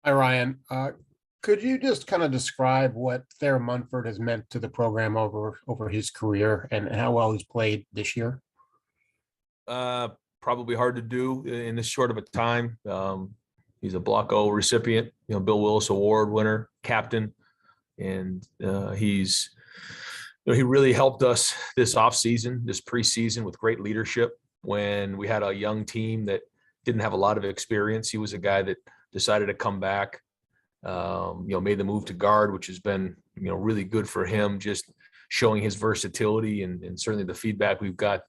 Hi, Ryan. Could you just kind of describe what Thayer Munford has meant to the program over his career and how well he's played this year? Uh, Probably hard to do in this short of a time. He's a Block O recipient, Bill Willis Award winner, captain, and he really helped us this offseason, this preseason with great leadership. When we had a young team that didn't have a lot of experience, he was a guy that decided to come back. Made the move to guard, which has been really good for him, just showing his versatility, and certainly the feedback we've got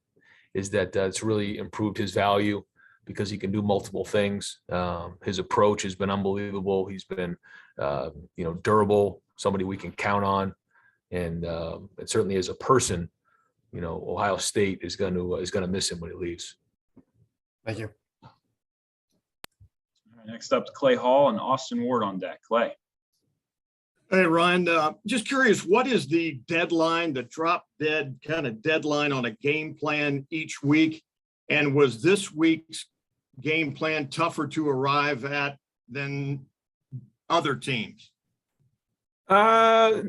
is that it's really improved his value because he can do multiple things. His approach has been unbelievable. He's been durable, somebody we can count on, and certainly as a person, Ohio State is going to miss him when he leaves. Thank you. Next up is Clay Hall and Austin Ward on deck. Clay. Hey, Ryan, just curious, what is the deadline, the drop dead kind of deadline on a game plan each week? And was this week's game plan tougher to arrive at than other teams? I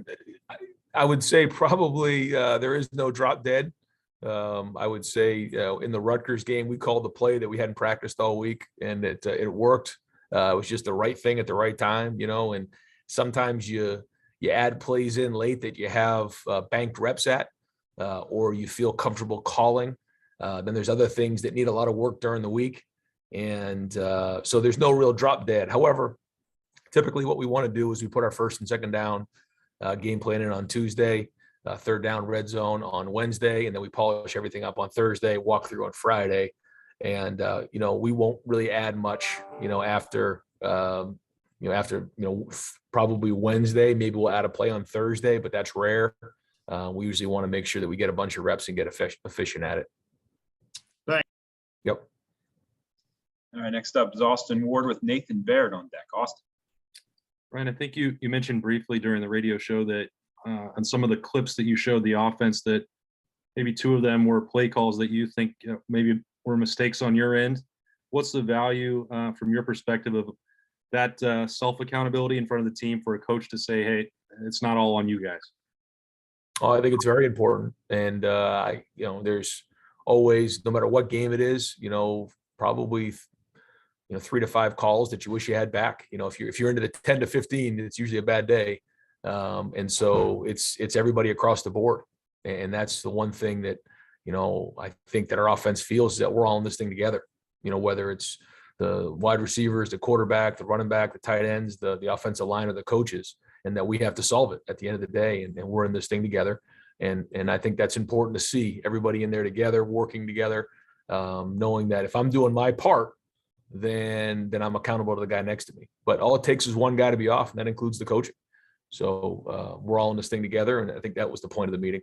would say probably there is no drop dead. I would say in the Rutgers game, we called the play that we hadn't practiced all week, and it worked. It was just the right thing at the right time, and sometimes you add plays in late that you have banked reps at, or you feel comfortable calling. Then there's other things that need a lot of work during the week. And so there's no real drop dead. However, typically what we want to do is we put our first and second down game plan in on Tuesday, third down red zone on Wednesday, and then we polish everything up on Thursday, walk through on Friday. And, we won't really add much, after probably Wednesday. Maybe we'll add a play on Thursday, but that's rare. We usually want to make sure that we get a bunch of reps and get efficient at it. Thanks. Yep. All right, next up is Austin Ward with Nathan Baird on deck. Austin. Ryan, I think you mentioned briefly during the radio show that on some of the clips that you showed the offense that maybe two of them were play calls that you think maybe were mistakes on your end. What's the value from your perspective of that self-accountability in front of the team for a coach to say, hey, it's not all on you guys? Oh, I think it's very important. And, there's always, no matter what game it is, probably, 3 to 5 calls that you wish you had back. If you're into the 10 to 15, it's usually a bad day. And so it's everybody across the board. And that's the one thing that, I think that our offense feels is that we're all in this thing together, whether it's the wide receivers, the quarterback, the running back, the tight ends, the offensive line, or the coaches, and that we have to solve it at the end of the day. And we're in this thing together. And I think that's important to see everybody in there together, working together, knowing that if I'm doing my part, then I'm accountable to the guy next to me. But all it takes is one guy to be off, and that includes the coaching. So we're all in this thing together. And I think that was the point of the meeting.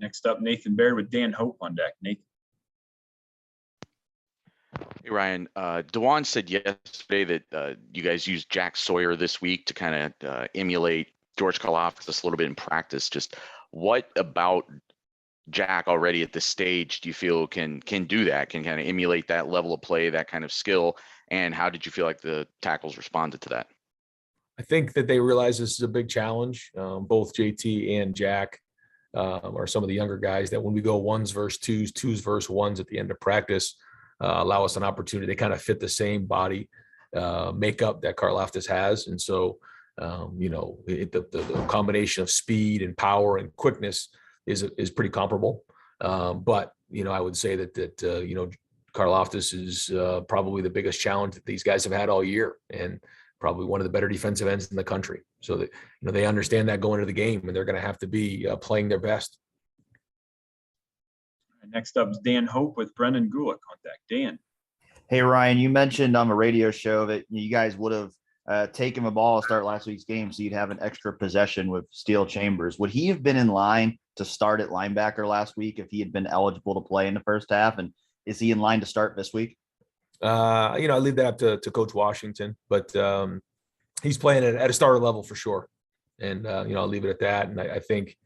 Next up, Nathan Baird with Dan Hope on deck. Nathan. Hey, Ryan. DeJuan said yesterday that you guys used Jack Sawyer this week to kind of emulate George Karlaftis a little bit in practice. Just what about Jack already at this stage do you feel can do that, can kind of emulate that level of play, that kind of skill? And how did you feel like the tackles responded to that? I think that they realize this is a big challenge. Both JT and Jack are some of the younger guys that when we go ones versus twos versus ones at the end of practice, allow us an opportunity. They kind of fit the same body makeup that Karlaftis has. And so, the combination of speed and power and quickness is pretty comparable. But, I would say that Karlaftis is probably the biggest challenge that these guys have had all year, and probably one of the better defensive ends in the country. So that, they understand that going into the game, and they're going to have to be playing their best. Next up is Dan Hope with Brendan Gulick on deck. Dan. Hey, Ryan, you mentioned on the radio show that you guys would have taken the ball to start last week's game so you'd have an extra possession with Steel Chambers. Would he have been in line to start at linebacker last week if he had been eligible to play in the first half? And is he in line to start this week? I leave that up to Coach Washington, but he's playing at a starter level for sure. And, I'll leave it at that. And I think,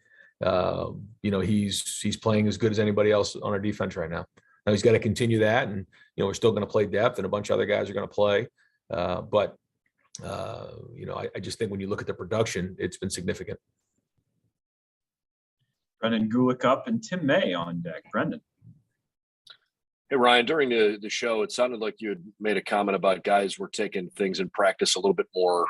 he's playing as good as anybody else on our defense right now. Now he's got to continue that, and we're still going to play depth, and a bunch of other guys are going to play. But I just think when you look at the production, it's been significant. Brendan Gulick up and Tim May on deck. Brendan. Hey, Ryan, during the show, it sounded like you had made a comment about guys were taking things in practice a little bit more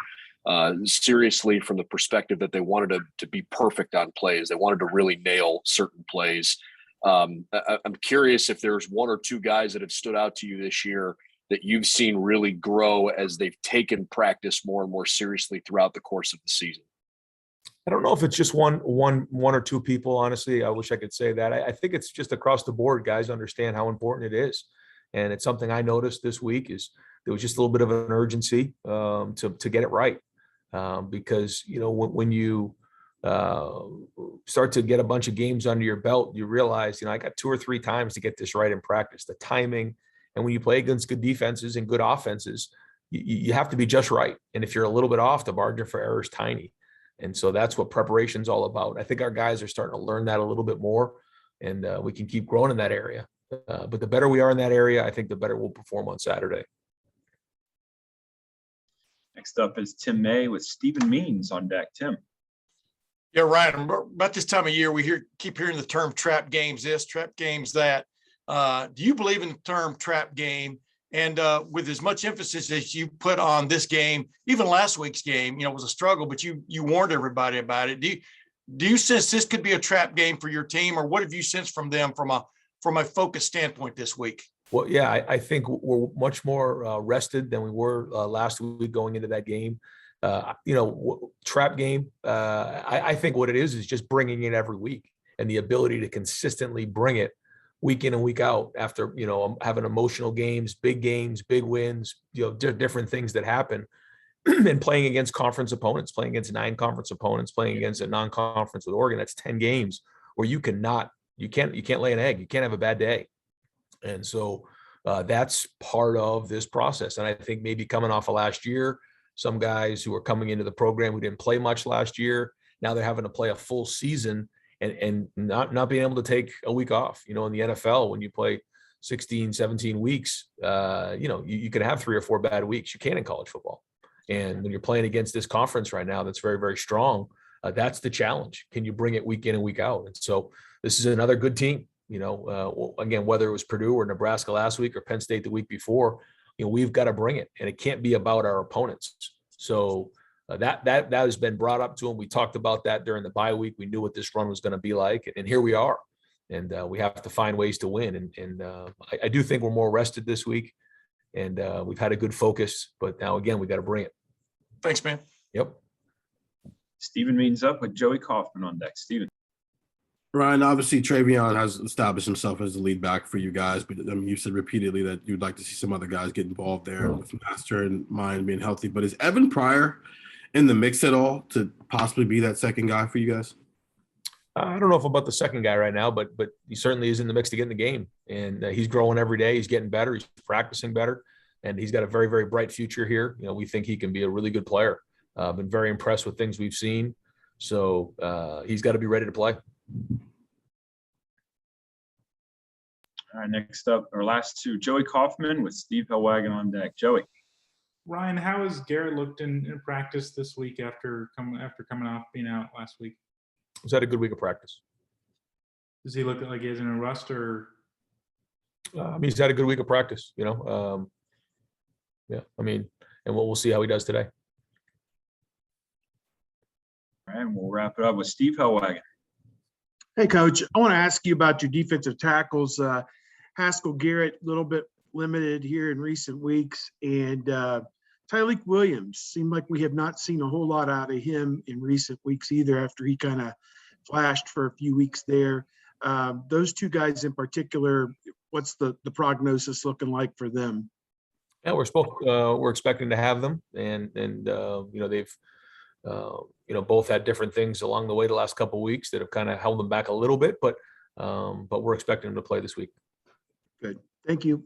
seriously from the perspective that they wanted to be perfect on plays. They wanted to really nail certain plays. I'm curious if there's one or two guys that have stood out to you this year that you've seen really grow as they've taken practice more and more seriously throughout the course of the season. I don't know if it's just one or two people. Honestly, I wish I could say that. I think it's just across the board. Guys understand how important it is, and it's something I noticed this week. Is there was just a little bit of an urgency to get it right, because when you start to get a bunch of games under your belt, you realize I got 2 or 3 times to get this right in practice. The timing, and when you play against good defenses and good offenses, you have to be just right. And if you're a little bit off, the margin for error is tiny. And so that's what preparation's all about. I think our guys are starting to learn that a little bit more, and we can keep growing in that area. But the better we are in that area, I think the better we'll perform on Saturday. Next up is Tim May with Stephen Means on deck. Tim. Yeah, Ryan, about this time of year, we keep hearing the term trap games this, trap games that. Do you believe in the term trap game? And with as much emphasis as you put on this game, even last week's game, was a struggle, but you warned everybody about it. Do you sense this could be a trap game for your team, or what have you sensed from them from a focus standpoint this week? Well, yeah, I think we're much more rested than we were last week going into that game. Trap game. I think what it is just bringing it every week, and the ability to consistently bring it week in and week out after, having emotional games, big wins, different things that happen, and playing against conference opponents, playing against 9 conference opponents, playing against a non-conference with Oregon. That's 10 games where you can't lay an egg. You can't have a bad day. And so that's part of this process. And I think maybe coming off of last year, some guys who are coming into the program who didn't play much last year, now they're having to play a full season and not being able to take a week off. In the NFL, when you play 16, 17 weeks, you can have 3 or 4 bad weeks. You can't in college football. And when you're playing against this conference right now, that's very, very strong. That's the challenge. Can you bring it week in and week out? And so this is another good team. Again, whether it was Purdue or Nebraska last week or Penn State the week before, we've got to bring it, and it can't be about our opponents. So that has been brought up to him. We talked about that during the bye week. We knew what this run was going to be like, and here we are. And we have to find ways to win. And I do think we're more rested this week, and we've had a good focus. But now again, we got to bring it. Thanks, man. Yep. Stephen Means up with Joey Kaufman on deck. Stephen. Ryan, obviously Travion has established himself as the lead back for you guys, but you said repeatedly that you'd like to see some other guys get involved there with Master and Mind being healthy. But is Evan Pryor in the mix at all to possibly be that second guy for you guys? I don't know if about the second guy right now, but he certainly is in the mix to get in the game. And he's growing every day. He's getting better. He's practicing better. And he's got a very, very bright future here. We think he can be a really good player. Been very impressed with things we've seen. So he's got to be ready to play. All right, next up, our last two, Joey Kaufman with Steve Hellwagon on deck. Joey. Ryan, how has Garrett looked in practice this week after coming off being out last week? He's had a good week of practice. Does he look like he's in a rust, or? He's had a good week of practice, yeah. And we'll see how he does today. All right, and we'll wrap it up with Steve Hellwagon. Hey, Coach, I want to ask you about your defensive tackles. Haskell Garrett, a little bit limited here in recent weeks, and Tyleik Williams seemed like we have not seen a whole lot out of him in recent weeks either, after he kind of flashed for a few weeks there. Those two guys in particular, what's the prognosis looking like for them? Yeah, we're expecting to have them, and they've both had different things along the way the last couple of weeks that have kind of held them back a little bit, but we're expecting them to play this week. Good. Thank you.